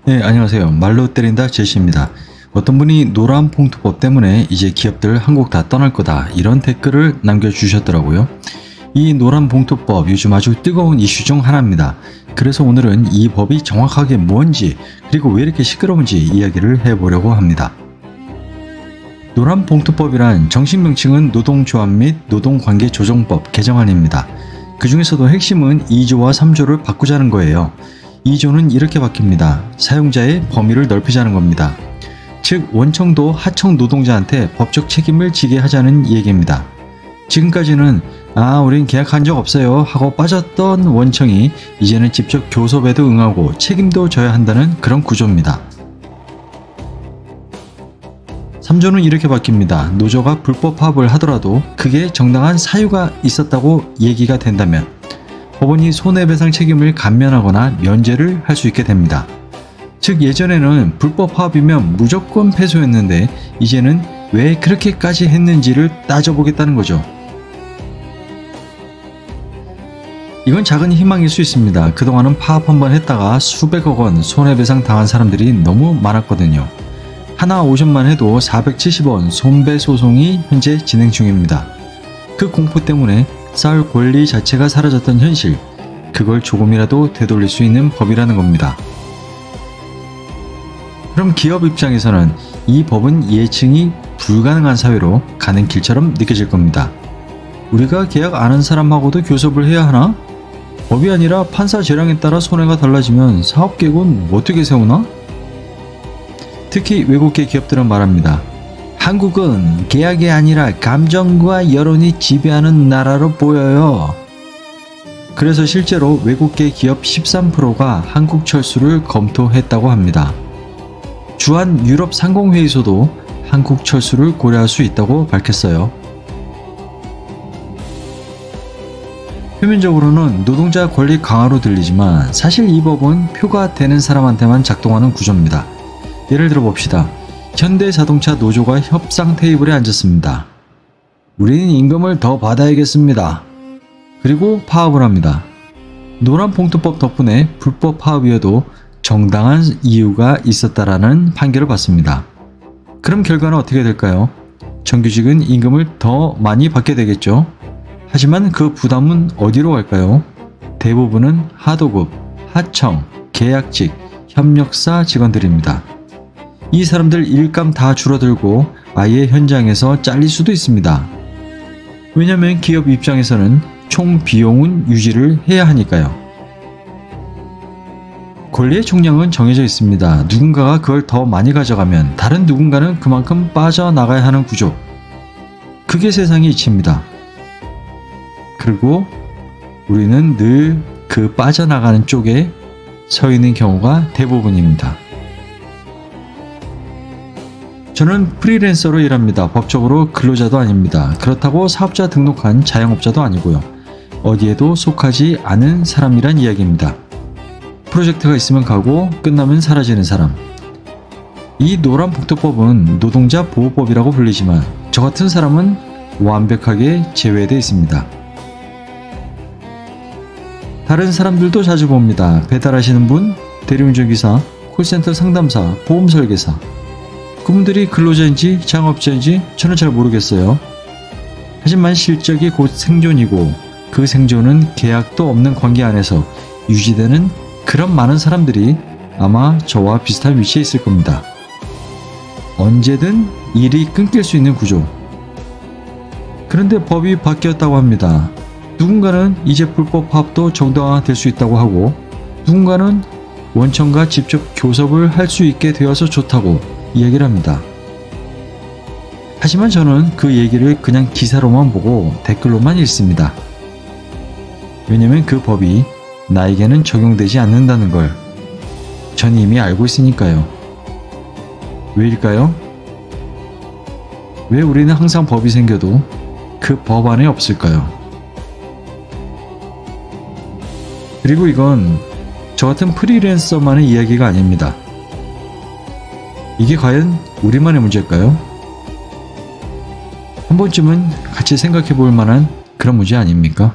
네, 안녕하세요. 말로 때린다 제시입니다. 어떤 분이 노란 봉투법 때문에 이제 기업들 한국 다 떠날 거다 이런 댓글을 남겨주셨더라고요. 이 노란 봉투법 요즘 아주 뜨거운 이슈 중 하나입니다. 그래서 오늘은 이 법이 정확하게 뭔지 그리고 왜 이렇게 시끄러운지 이야기를 해보려고 합니다. 노란 봉투법이란 정식 명칭은 노동조합 및 노동관계조정법 개정안입니다. 그 중에서도 핵심은 2조와 3조를 바꾸자는 거예요. 2조는 이렇게 바뀝니다. 사용자의 범위를 넓히자는 겁니다. 즉 원청도 하청 노동자한테 법적 책임을 지게 하자는 얘기입니다. 지금까지는 우린 계약한 적 없어요 하고 빠졌던 원청이 이제는 직접 교섭에도 응하고 책임도 져야 한다는 그런 구조입니다. 3조는 이렇게 바뀝니다. 노조가 불법 파업을 하더라도 그게 정당한 사유가 있었다고 얘기가 된다면 법원이 손해배상 책임을 감면하거나 면제를 할 수 있게 됩니다. 즉 예전에는 불법 파업이면 무조건 패소였는데 이제는 왜 그렇게까지 했는지를 따져보겠다는 거죠. 이건 작은 희망일 수 있습니다. 그동안은 파업 한번 했다가 수백억 원 손해배상 당한 사람들이 너무 많았거든요. 하나 오션만 해도 470원 손배소송이 현재 진행 중입니다. 그 공포 때문에 싸울 권리 자체가 사라졌던 현실, 그걸 조금이라도 되돌릴 수 있는 법이라는 겁니다. 그럼 기업 입장에서는 이 법은 예측이 불가능한 사회로 가는 길처럼 느껴질 겁니다. 우리가 계약 안 한 사람하고도 교섭을 해야 하나? 법이 아니라 판사 재량에 따라 손해가 달라지면 사업계획은 어떻게 세우나? 특히 외국계 기업들은 말합니다. 한국은 계약이 아니라 감정과 여론이 지배하는 나라로 보여요. 그래서 실제로 외국계 기업 13%가 한국 철수를 검토했다고 합니다. 주한 유럽 상공회의소도 한국 철수를 고려할 수 있다고 밝혔어요. 표면적으로는 노동자 권리 강화로 들리지만 사실 이 법은 표가 되는 사람한테만 작동하는 구조입니다. 예를 들어 봅시다. 현대자동차 노조가 협상 테이블에 앉았습니다. 우리는 임금을 더 받아야겠습니다. 그리고 파업을 합니다. 노란 봉투법 덕분에 불법 파업이어도 정당한 이유가 있었다라는 판결을 받습니다. 그럼 결과는 어떻게 될까요? 정규직은 임금을 더 많이 받게 되겠죠. 하지만 그 부담은 어디로 갈까요? 대부분은 하도급, 하청, 계약직, 협력사 직원들입니다. 이 사람들 일감 다 줄어들고 아예 현장에서 잘릴 수도 있습니다. 왜냐면 기업 입장에서는 총 비용은 유지를 해야 하니까요. 권리의 총량은 정해져 있습니다. 누군가가 그걸 더 많이 가져가면 다른 누군가는 그만큼 빠져나가야 하는 구조. 그게 세상의 이치입니다. 그리고 우리는 늘 그 빠져나가는 쪽에 서 있는 경우가 대부분입니다. 저는 프리랜서로 일합니다. 법적으로 근로자도 아닙니다. 그렇다고 사업자 등록한 자영업자도 아니고요. 어디에도 속하지 않은 사람이란 이야기입니다. 프로젝트가 있으면 가고 끝나면 사라지는 사람. 이 노란 봉투법은 노동자 보호법이라고 불리지만 저 같은 사람은 완벽하게 제외되어 있습니다. 다른 사람들도 자주 봅니다. 배달하시는 분, 대리운전기사, 콜센터 상담사, 보험설계사. 그분들이 근로자인지 자영업자인지 저는 잘 모르겠어요. 하지만 실적이 곧 생존이고 그 생존은 계약도 없는 관계 안에서 유지되는 그런 많은 사람들이 아마 저와 비슷한 위치에 있을 겁니다. 언제든 일이 끊길 수 있는 구조. 그런데 법이 바뀌었다고 합니다. 누군가는 이제 불법 파업도 정당화될 수 있다고 하고 누군가는 원청과 직접 교섭을 할 수 있게 되어서 좋다고 이야기를 합니다. 하지만 저는 그 얘기를 그냥 기사로만 보고 댓글로만 읽습니다. 왜냐면 그 법이 나에게는 적용되지 않는다는 걸 전 이미 알고 있으니까요. 왜일까요? 왜 우리는 항상 법이 생겨도 그 법 안에 없을까요? 그리고 이건 저 같은 프리랜서만의 이야기가 아닙니다. 이게 과연 우리만의 문제일까요? 한 번쯤은 같이 생각해 볼 만한 그런 문제 아닙니까?